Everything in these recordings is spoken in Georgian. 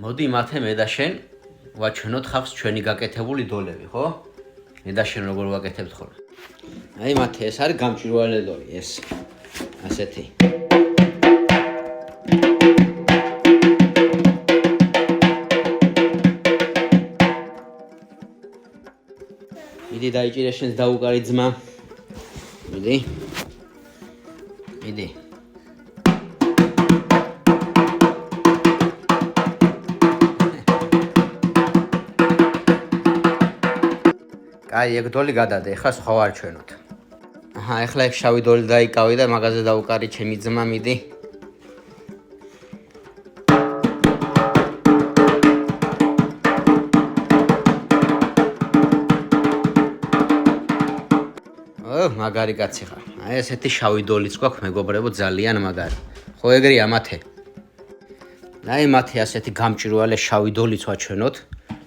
მოდი მათე მე და შენ ვაჩვენოთ ხავს ჩვენი გაკეთებული დოლები, ხო? მე და შენ როგორ ვაკეთებთ ხოლმე. აი მათე ეს არის გამჭვირვალე დოლი, ეს. ასეთი. მიდი დაიჭირე შენს დაუკარი ძმა. მიდი. მიდი. აი, ეგ დოლი გადადე, ახლა სხვა არ ჩვენოთ. აჰა, ახლა ეგ შავი დოლი დაიკავი და მაგაზე დაუკარი ჩემი ძმა, მიდი. მაგარი კაცი ხარ. აი ესეთი შავი დოლიც გვაქვს, მეგობრებო, ძალიან მაგარი. ხო ეგრეა მათე. აი მათე ასეთი გამჭვირვალე შავი დოლიც ვაჩვენოთ.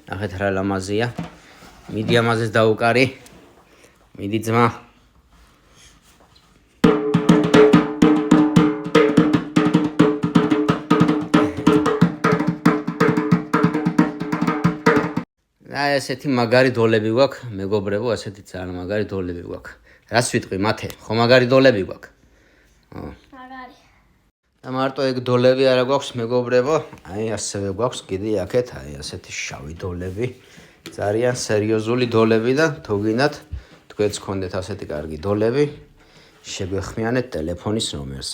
ნახეთ რა ლამაზია. მიდი ამაზეც დაუკარი. მიდი ძმა. აი ესეთი მაგარი დოლები გვაქვს, მეგობრებო, ასეთი ძალიან მაგარი დოლები გვაქვს. რას ვიტყვი მათე? ხო მაგარი დოლები გვაქვს? მაგარი. და მარტო ეგ დოლები არა გვაქვს, მეგობრებო, აი ასევე გვაქვს კიდე აქეთ, აი ასეთი შავი დოლები. ძალიან სერიოზული დოლები და თუ გინდათ თქვენც გქონდეთ ასეთი კარგი დოლები, შეგვეხმიანეთ ტელეფონის ნომერს.